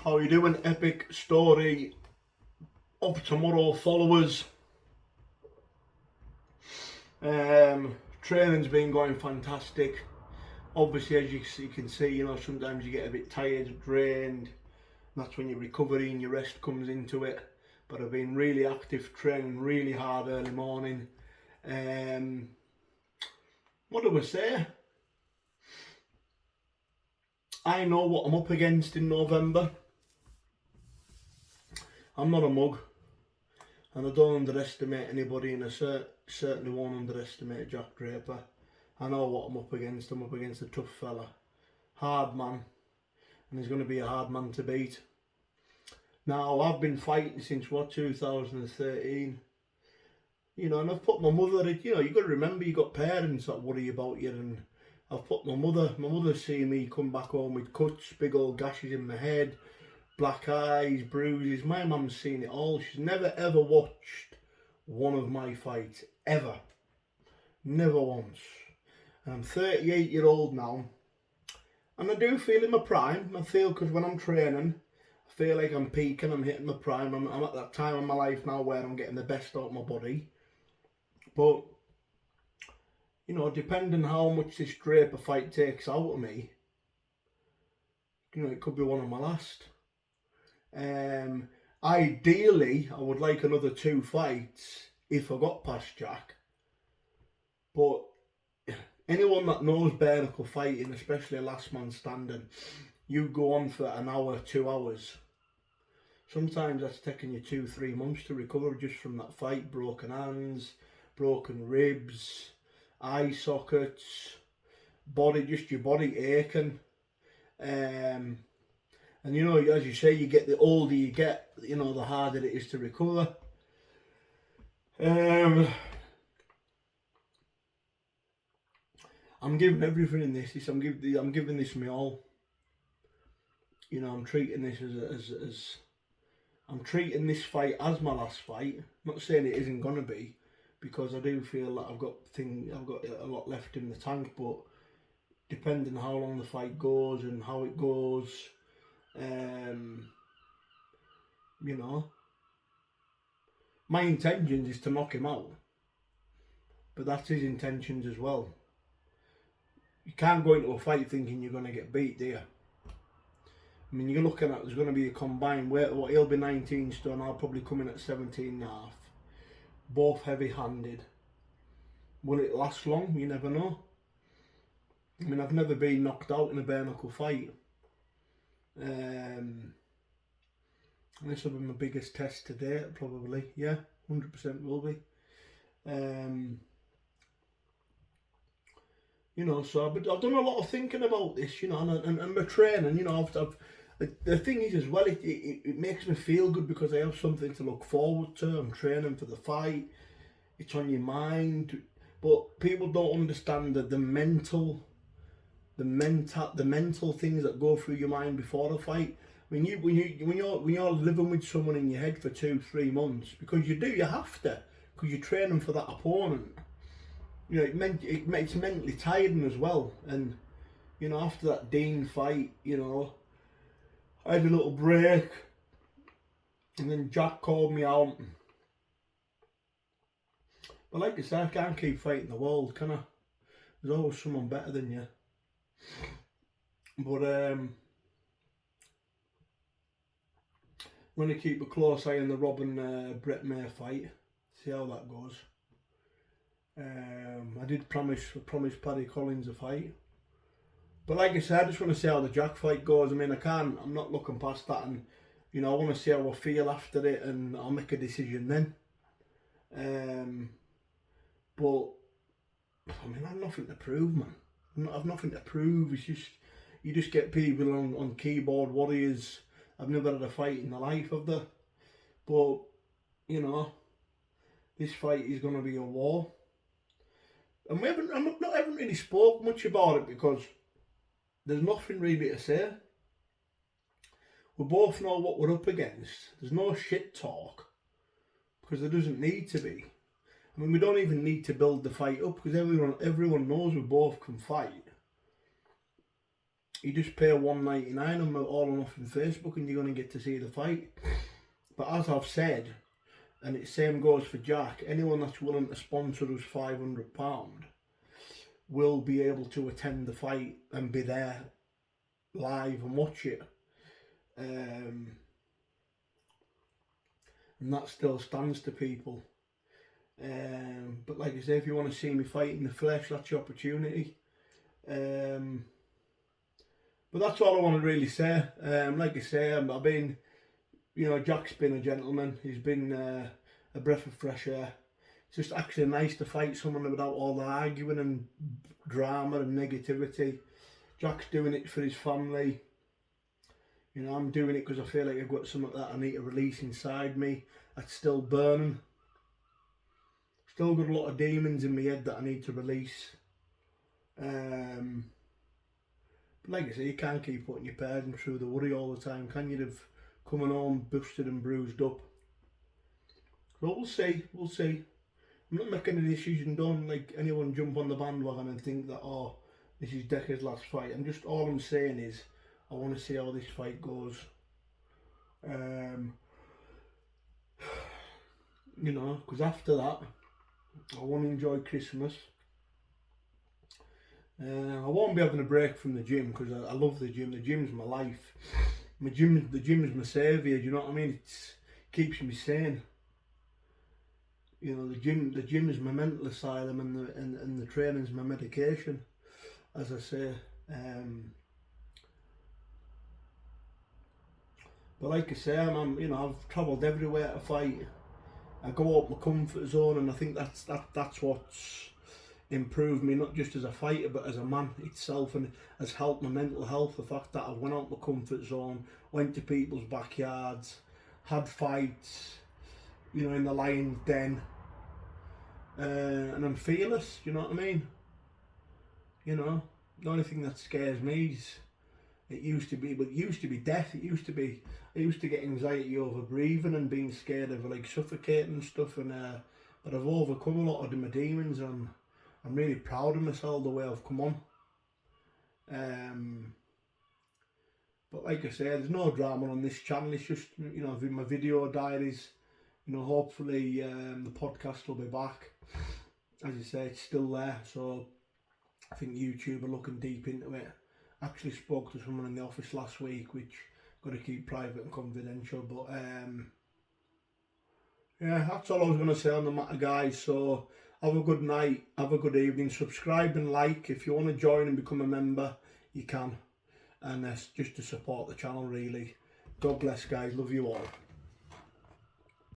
How you doing? Epic story of tomorrow followers. Training's been going fantastic. Obviously, as you can see, you know, sometimes you get a bit tired, drained. That's when your recovery and your rest comes into it. But I've been really active, training really hard early morning. What do I say? I know what I'm up against in November. I'm not a mug, and I don't underestimate anybody, and I certainly won't underestimate Jack Draper. I know what I'm up against. I'm up against a tough fella, hard man, and he's going to be a hard man to beat. Now, I've been fighting since, 2013, you know, and I've put my mother, you know, you've got to remember, you got parents that worry about you, and I've put my mother's seen me come back home with cuts, big old gashes in my head, black eyes, bruises. My mum's seen it all. She's never ever watched one of my fights, ever. Never once. And I'm 38-year-old now, and I do feel in my prime. I feel, because when I'm training, I feel like I'm peaking, I'm hitting my prime. I'm at that time in my life now where I'm getting the best out of my body. But, you know, depending how much this Draper fight takes out of me, you know, it could be one of my last. Ideally, I would like another 2 fights if I got past Jack. But anyone that knows bare knuckle fighting, especially a last man standing, you go on for an hour, 2 hours. Sometimes that's taking you 2-3 months to recover just from that fight. Broken hands, broken ribs, eye sockets, just your body aching. And you know, as you say, you get, the older you get, you know, the harder it is to recover. I'm giving everything in this. I'm giving this my all. You know, I'm treating this as I'm treating this fight as my last fight. I'm not saying it isn't gonna be, because I do feel that I've got a lot left in the tank. But depending how long the fight goes and how it goes, you know, my intentions is to knock him out, but that's his intentions as well. You can't go into a fight thinking you're going to get beat, do you? I mean, you're looking at, there's going to be a combined weight. He'll be 19 stone, I'll probably come in at 17.5. Both heavy-handed. Will it last long? You never know. I mean, I've never been knocked out in a bare knuckle fight. This will be my biggest test to date, probably. Yeah, 100% will be. You know, so I've done a lot of thinking about this, you know, and my training, you know, the thing is as well, it makes me feel good because I have something to look forward to. I'm training for the fight. It's on your mind, but people don't understand the mental things that go through your mind before the fight. When you're living with someone in your head for 2-3 months, because you have to, because you're training for that opponent. You know, it's mentally tiring as well. And you know, after that Dean fight, you know, I had a little break, and then Jack called me out. But like I said, I can't keep fighting the world, can I? There's always someone better than you. But I'm going to keep a close eye on the Rob and Brett May fight. See how that goes. I did promise Paddy Collins a fight. But like I said, I just want to see how the Jack fight goes. I mean, I'm not looking past that, and you know, I want to see how I feel after it, and I'll make a decision then. But I mean, I've nothing to prove, man. I've nothing to prove. It's just, you just get people on keyboard warriors. I've never had a fight in my life, have they? But you know, this fight is going to be a war. And I haven't really spoke much about it because there's nothing really to say. We both know what we're up against. There's no shit talk, because there doesn't need to be. I mean, we don't even need to build the fight up, because everyone knows we both can fight. you just pay $1.99 on All or Nothing Facebook and you're going to get to see the fight. But as I've said, and the same goes for Jack, anyone that's willing to sponsor us £500 will be able to attend the fight and be there live and watch it. And that still stands to people. But like I say, if you want to see me fight in the flesh, that's your opportunity. But that's all I want to really say. Like I say, I've been, you know, Jack's been a gentleman. He's been a breath of fresh air. It's just actually nice to fight someone without all the arguing and drama and negativity. Jack's doing it for his family. You know, I'm doing it because I feel like I've got something that I need to release inside me that's still burning. Still got a lot of demons in my head that I need to release. But like I say, you can't keep putting your parents through the worry all the time, can you? They've coming home busted and bruised up. So we'll see, we'll see. I'm not making a decision, don't like anyone jump on the bandwagon and think that, oh, this is Decca's last fight. All I'm saying is, I want to see how this fight goes. You know, because after that, I want to enjoy Christmas. I won't be having a break from the gym because I love the gym. The gym's my life. The gym is my saviour. Do you know what I mean? It keeps me sane. You know, the gym is my mental asylum, and the training's my medication, as I say. But like I say, you know, I've travelled everywhere to fight. I go out my comfort zone, and I think that's what's improved me, not just as a fighter but as a man itself, and has helped my mental health. The fact that I went out my comfort zone, went to people's backyards, had fights, you know, in the lion's den, and I'm fearless. You know what I mean? You know, the only thing that scares me is it used to be death. I used to get anxiety over breathing and being scared of like suffocating and stuff, and but I've overcome a lot of my demons, and I'm really proud of myself the way I've come on. But like I say, there's no drama on this channel. It's just, you know, my video diaries. You know, hopefully the podcast will be back. As you say, it's still there, so I think YouTube are looking deep into it. I actually spoke to someone in the office last week, which got to keep private and confidential. But yeah, that's all I was going to say on the matter, guys. So have a good night, have a good evening. Subscribe and like. If you want to join and become a member, you can. And that's just to support the channel, really. God bless, guys. Love you all.